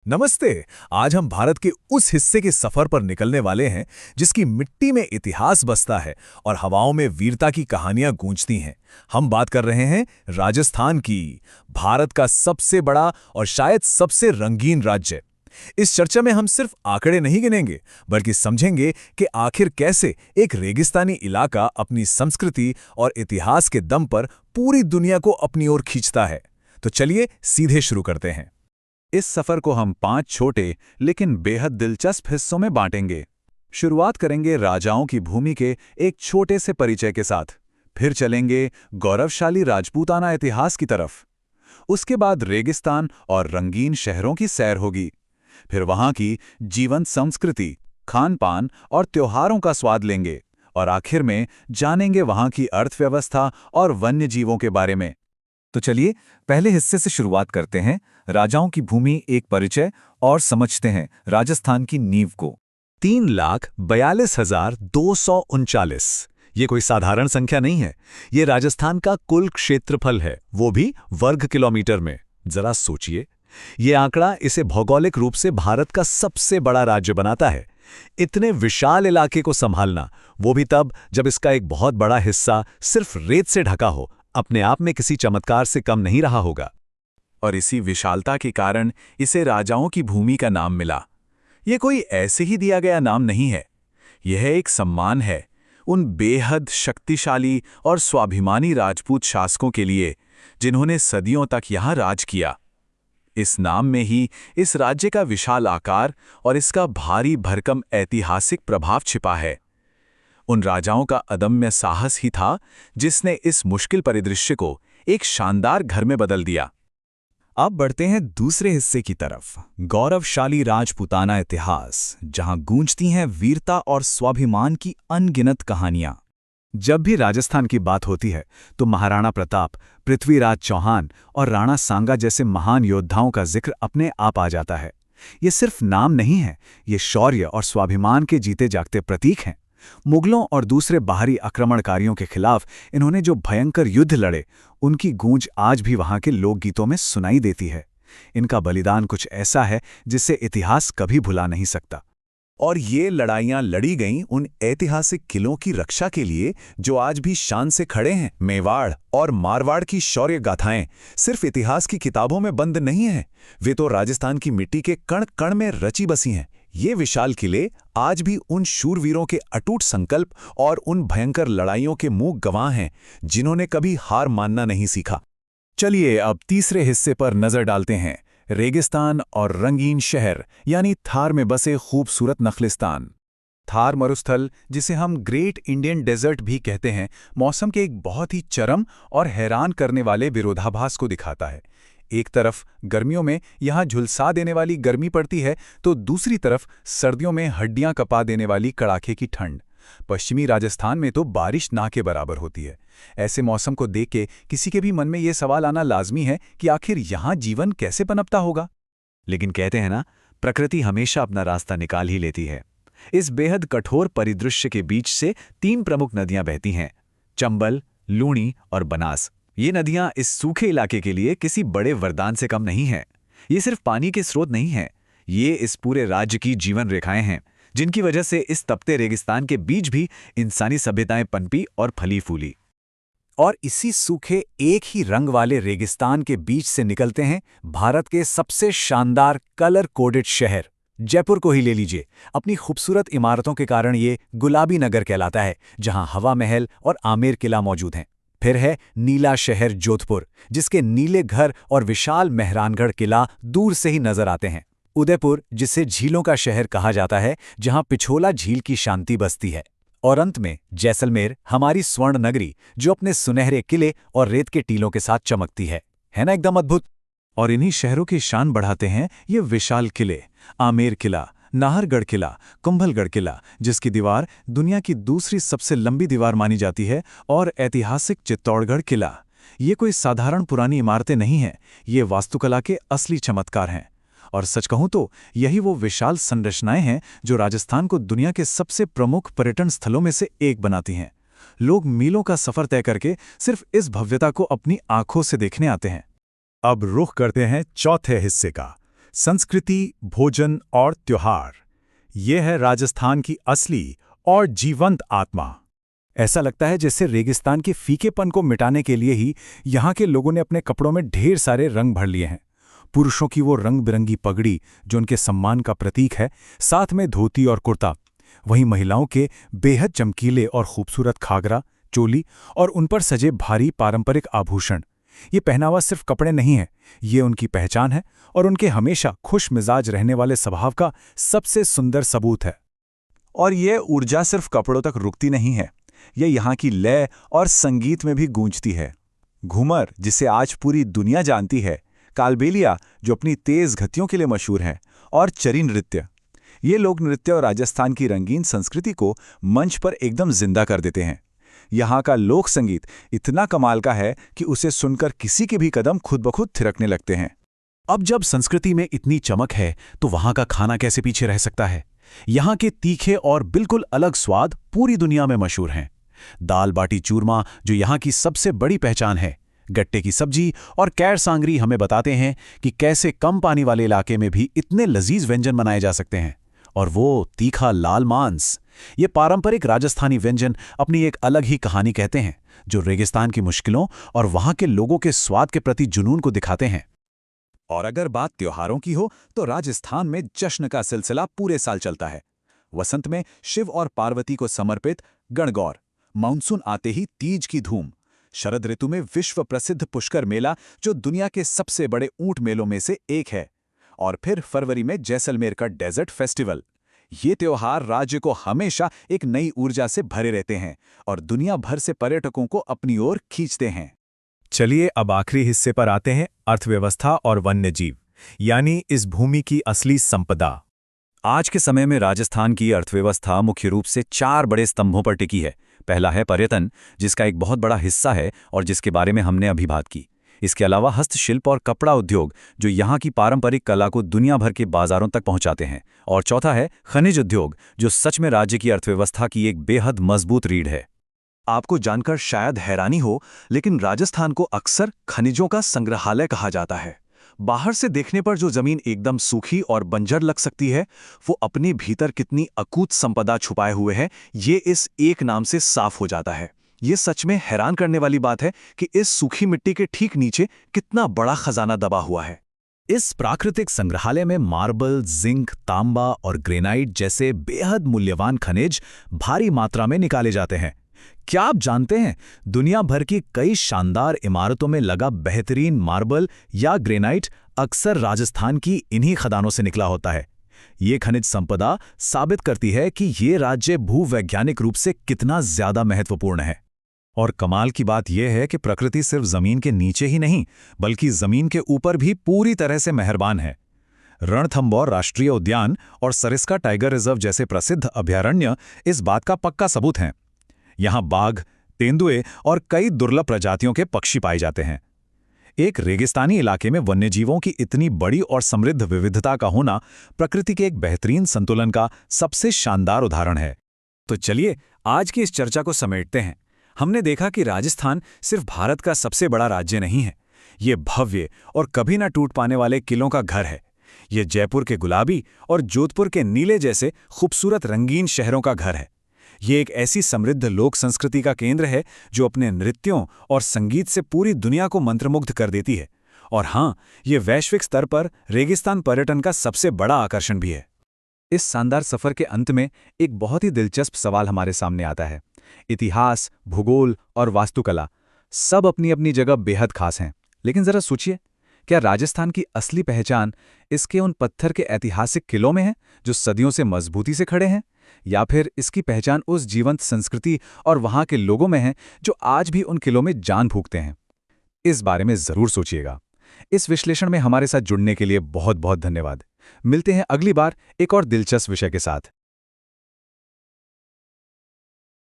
नमस्ते। आज हम भारत के उस हिस्से के सफर पर निकलने वाले हैं जिसकी मिट्टी में इतिहास बसता है और हवाओं में वीरता की कहानियां गूंजती हैं। हम बात कर रहे हैं राजस्थान की, भारत का सबसे बड़ा और शायद सबसे रंगीन राज्य। इस चर्चा में हम सिर्फ आंकड़े नहीं गिनेंगे, बल्कि समझेंगे कि आखिर कैसे एक रेगिस्तानी इलाका अपनी संस्कृति और इतिहास के दम पर पूरी दुनिया को अपनी ओर खींचता है। तो चलिए सीधे शुरू करते हैं। इस सफर को हम 5 छोटे लेकिन बेहद दिलचस्प हिस्सों में बांटेंगे। शुरुआत करेंगे राजाओं की भूमि के एक छोटे से परिचय के साथ, फिर चलेंगे गौरवशाली राजपूताना इतिहास की तरफ। उसके बाद रेगिस्तान और रंगीन शहरों की सैर होगी, फिर वहां की जीवंत संस्कृति, खान पान और त्योहारों का स्वाद लेंगे, और आखिर में जानेंगे वहां की अर्थव्यवस्था और वन्य जीवों के बारे में। तो चलिए पहले हिस्से से शुरुआत करते हैं, राजाओं की भूमि एक परिचय, और समझते हैं राजस्थान की नींव को। 3,42,239 ये कोई साधारण संख्या नहीं है। ये राजस्थान का कुल क्षेत्रफल है, वो भी वर्ग किलोमीटर में। जरा सोचिए, ये आंकड़ा इसे भौगोलिक रूप से भारत का सबसे बड़ा राज्य बनाता है। इतने विशाल इलाके को संभालना, वो भी तब जब इसका एक बहुत बड़ा हिस्सा सिर्फ रेत से ढका हो, अपने आप में किसी चमत्कार से कम नहीं रहा होगा। और इसी विशालता के कारण इसे राजाओं की भूमि का नाम मिला। यह कोई ऐसे ही दिया गया नाम नहीं है, यह एक सम्मान है उन बेहद शक्तिशाली और स्वाभिमानी राजपूत शासकों के लिए जिन्होंने सदियों तक यहां राज किया। इस नाम में ही इस राज्य का विशाल आकार और इसका भारी भरकम ऐतिहासिक प्रभाव छिपा है। उन राजाओं का अदम्य साहस ही था जिसने इस मुश्किल परिदृश्य को एक शानदार घर में बदल दिया। अब बढ़ते हैं दूसरे हिस्से की तरफ, गौरवशाली राजपूताना इतिहास, जहां गूंजती हैं वीरता और स्वाभिमान की अनगिनत कहानियां। जब भी राजस्थान की बात होती है तो महाराणा प्रताप, पृथ्वीराज चौहान और राणा सांगा जैसे महान योद्धाओं का जिक्र अपने आप आ जाता है। ये सिर्फ नाम नहीं है, ये शौर्य और स्वाभिमान के जीते जागते प्रतीक हैं। मुगलों और दूसरे बाहरी आक्रमणकारियों के खिलाफ इन्होंने जो भयंकर युद्ध लड़े, उनकी गूंज आज भी वहां के लोकगीतों में सुनाई देती है। इनका बलिदान कुछ ऐसा है जिसे इतिहास कभी भुला नहीं सकता। और ये लड़ाइयां लड़ी गईं उन ऐतिहासिक किलों की रक्षा के लिए जो आज भी शान से खड़े हैं। मेवाड़ और मारवाड़ की शौर्य गाथाएं सिर्फ इतिहास की किताबों में बंद नहीं हैं, वे तो राजस्थान की मिट्टी के कण कण में रची बसी हैं। ये विशाल किले आज भी उन शूरवीरों के अटूट संकल्प और उन भयंकर लड़ाइयों के मूक गवाह हैं जिन्होंने कभी हार मानना नहीं सीखा। चलिए अब तीसरे हिस्से पर नजर डालते हैं, रेगिस्तान और रंगीन शहर, यानी थार में बसे खूबसूरत नखलिस्तान। थार मरुस्थल, जिसे हम ग्रेट इंडियन डेजर्ट भी कहते हैं, मौसम के एक बहुत ही चरम और हैरान करने वाले विरोधाभास को दिखाता है। एक तरफ गर्मियों में यहाँ झुलसा देने वाली गर्मी पड़ती है, तो दूसरी तरफ सर्दियों में हड्डियां कपा देने वाली कड़ाके की ठंड। पश्चिमी राजस्थान में तो बारिश ना के बराबर होती है। ऐसे मौसम को देख के किसी के भी मन में ये सवाल आना लाजमी है कि आखिर यहाँ जीवन कैसे पनपता होगा। लेकिन कहते हैं ना, प्रकृति हमेशा अपना रास्ता निकाल ही लेती है। इस बेहद कठोर परिदृश्य के बीच से 3 प्रमुख नदियां बहती हैं, चंबल, लूणी और बनास। ये नदियां इस सूखे इलाके के लिए किसी बड़े वरदान से कम नहीं हैं। ये सिर्फ पानी के स्रोत नहीं हैं, ये इस पूरे राज्य की जीवन रेखाएं हैं, जिनकी वजह से इस तपते रेगिस्तान के बीच भी इंसानी सभ्यताएं पनपी और फली फूली। और इसी सूखे एक ही रंग वाले रेगिस्तान के बीच से निकलते हैं भारत के सबसे शानदार कलर कोडेड शहर। जयपुर को ही ले लीजिए, अपनी खूबसूरत इमारतों के कारण ये गुलाबी नगर कहलाता है, जहां हवा महल और आमेर किला मौजूद हैं। फिर है नीला शहर जोधपुर, जिसके नीले घर और विशाल मेहरानगढ़ किला दूर से ही नजर आते हैं। उदयपुर, जिसे झीलों का शहर कहा जाता है, जहां पिछोला झील की शांति बसती है। और अंत में जैसलमेर, हमारी स्वर्ण नगरी, जो अपने सुनहरे किले और रेत के टीलों के साथ चमकती है ना एकदम अद्भुत। और इन्हीं शहरों की शान बढ़ाते हैं ये विशाल किले, आमेर किला, नाहरगढ़ किला, कुंभलगढ़ किला, जिसकी दीवार दुनिया की दूसरी सबसे लंबी दीवार मानी जाती है, और ऐतिहासिक चित्तौड़गढ़ किला। ये कोई साधारण पुरानी इमारतें नहीं हैं, ये वास्तुकला के असली चमत्कार हैं। और सच कहूं तो यही वो विशाल संरचनाएं हैं जो राजस्थान को दुनिया के सबसे प्रमुख पर्यटन स्थलों में से एक बनाती हैं। लोग मीलों का सफर तय करके सिर्फ इस भव्यता को अपनी आंखों से देखने आते हैं। अब रुख करते हैं चौथे हिस्से का, संस्कृति, भोजन और त्योहार, ये है राजस्थान की असली और जीवंत आत्मा। ऐसा लगता है जैसे रेगिस्तान के फीकेपन को मिटाने के लिए ही यहाँ के लोगों ने अपने कपड़ों में ढेर सारे रंग भर लिए हैं। पुरुषों की वो रंग बिरंगी पगड़ी जो उनके सम्मान का प्रतीक है, साथ में धोती और कुर्ता। वहीं महिलाओं के बेहद चमकीले और खूबसूरत घाघरा, चोली और उन पर सजे भारी पारंपरिक आभूषण। ये पहनावा सिर्फ कपड़े नहीं है, ये उनकी पहचान है और उनके हमेशा खुश मिजाज रहने वाले स्वभाव का सबसे सुंदर सबूत है। और ये ऊर्जा सिर्फ कपड़ों तक रुकती नहीं है, ये यहाँ की लय और संगीत में भी गूंजती है। घूमर, जिसे आज पूरी दुनिया जानती है, कालबेलिया जो अपनी तेज गतियों के लिए मशहूर है, और चरी नृत्य। ये लोक नृत्य और राजस्थान की रंगीन संस्कृति को मंच पर एकदम जिंदा कर देते हैं। यहाँ का लोक संगीत इतना कमाल का है कि उसे सुनकर किसी के भी कदम खुद ब खुद थिरकने लगते हैं। अब जब संस्कृति में इतनी चमक है तो वहाँ का खाना कैसे पीछे रह सकता है। यहाँ के तीखे और बिल्कुल अलग स्वाद पूरी दुनिया में मशहूर हैं। दाल बाटी चूरमा जो यहाँ की सबसे बड़ी पहचान है, गट्टे की सब्जी और कैर सांगरी हमें बताते हैं कि कैसे कम पानी वाले इलाके में भी इतने लजीज व्यंजन बनाए जा सकते हैं। और वो तीखा लाल मांस, ये पारंपरिक राजस्थानी व्यंजन अपनी एक अलग ही कहानी कहते हैं, जो रेगिस्तान की मुश्किलों और वहाँ के लोगों के स्वाद के प्रति जुनून को दिखाते हैं। और अगर बात त्योहारों की हो तो राजस्थान में जश्न का सिलसिला पूरे साल चलता है। वसंत में शिव और पार्वती को समर्पित गणगौर, मानसून आते ही तीज की धूम, शरद ऋतु में विश्व प्रसिद्ध पुष्कर मेला जो दुनिया के सबसे बड़े ऊंट मेलों में से एक है, और फिर फरवरी में जैसलमेर का डेजर्ट फेस्टिवल। ये त्योहार राज्य को हमेशा एक नई ऊर्जा से भरे रहते हैं और दुनिया भर से पर्यटकों को अपनी ओर खींचते हैं। चलिए अब आखिरी हिस्से पर आते हैं, अर्थव्यवस्था और वन्यजीव, यानी इस भूमि की असली संपदा। आज के समय में राजस्थान की अर्थव्यवस्था मुख्य रूप से 4 बड़े स्तंभों पर टिकी है। पहला है पर्यटन, जिसका एक बहुत बड़ा हिस्सा है और जिसके बारे में हमने अभी बात की। इसके अलावा हस्तशिल्प और कपड़ा उद्योग, जो यहाँ की पारंपरिक कला को दुनिया भर के बाजारों तक पहुँचाते हैं। और चौथा है खनिज उद्योग, जो सच में राज्य की अर्थव्यवस्था की एक बेहद मजबूत रीढ़ है। आपको जानकर शायद हैरानी हो, लेकिन राजस्थान को अक्सर खनिजों का संग्रहालय कहा जाता है। बाहर से देखने पर जो जमीन एकदम सूखी और बंजर लग सकती है, वो अपने भीतर कितनी अकूत संपदा छुपाए हुए है, ये इस एक नाम से साफ हो जाता है। ये सच में हैरान करने वाली बात है कि इस सूखी मिट्टी के ठीक नीचे कितना बड़ा खजाना दबा हुआ है। इस प्राकृतिक संग्रहालय में मार्बल, जिंक, तांबा और ग्रेनाइट जैसे बेहद मूल्यवान खनिज भारी मात्रा में निकाले जाते हैं। क्या आप जानते हैं, दुनिया भर की कई शानदार इमारतों में लगा बेहतरीन मार्बल या ग्रेनाइट अक्सर राजस्थान की इन्हीं खदानों से निकला होता है। ये खनिज संपदा साबित करती है कि ये राज्य भूवैज्ञानिक रूप से कितना ज्यादा महत्वपूर्ण है। और कमाल की बात यह है कि प्रकृति सिर्फ जमीन के नीचे ही नहीं, बल्कि जमीन के ऊपर भी पूरी तरह से मेहरबान है। रणथंबोर राष्ट्रीय उद्यान और सरिस्का टाइगर रिजर्व जैसे प्रसिद्ध अभयारण्य इस बात का पक्का सबूत हैं। यहाँ बाघ, तेंदुए और कई दुर्लभ प्रजातियों के पक्षी पाए जाते हैं। एक रेगिस्तानी इलाके में वन्यजीवों की इतनी बड़ी और समृद्ध विविधता का होना प्रकृति के एक बेहतरीन संतुलन का सबसे शानदार उदाहरण है। तो चलिए आज की इस चर्चा को समेटते हैं। हमने देखा कि राजस्थान सिर्फ भारत का सबसे बड़ा राज्य नहीं है, ये भव्य और कभी ना टूट पाने वाले किलों का घर है। ये जयपुर के गुलाबी और जोधपुर के नीले जैसे खूबसूरत रंगीन शहरों का घर है। ये एक ऐसी समृद्ध लोक संस्कृति का केंद्र है जो अपने नृत्यों और संगीत से पूरी दुनिया को मंत्रमुग्ध कर देती है। और हाँ, ये वैश्विक स्तर पर रेगिस्तान पर्यटन का सबसे बड़ा आकर्षण भी है। इस शानदार सफर के अंत में एक बहुत ही दिलचस्प सवाल हमारे सामने आता है। इतिहास, भूगोल और वास्तुकला सब अपनी अपनी जगह बेहद खास हैं, लेकिन जरा सोचिए, क्या राजस्थान की असली पहचान इसके उन पत्थर के ऐतिहासिक किलों में है जो सदियों से मजबूती से खड़े हैं, या फिर इसकी पहचान उस जीवंत संस्कृति और वहां के लोगों में है जो आज भी उन किलों में जान फूंकते हैं? इस बारे में जरूर सोचिएगा। इस विश्लेषण में हमारे साथ जुड़ने के लिए बहुत बहुत धन्यवाद। मिलते हैं अगली बार एक और दिलचस्प विषय के साथ।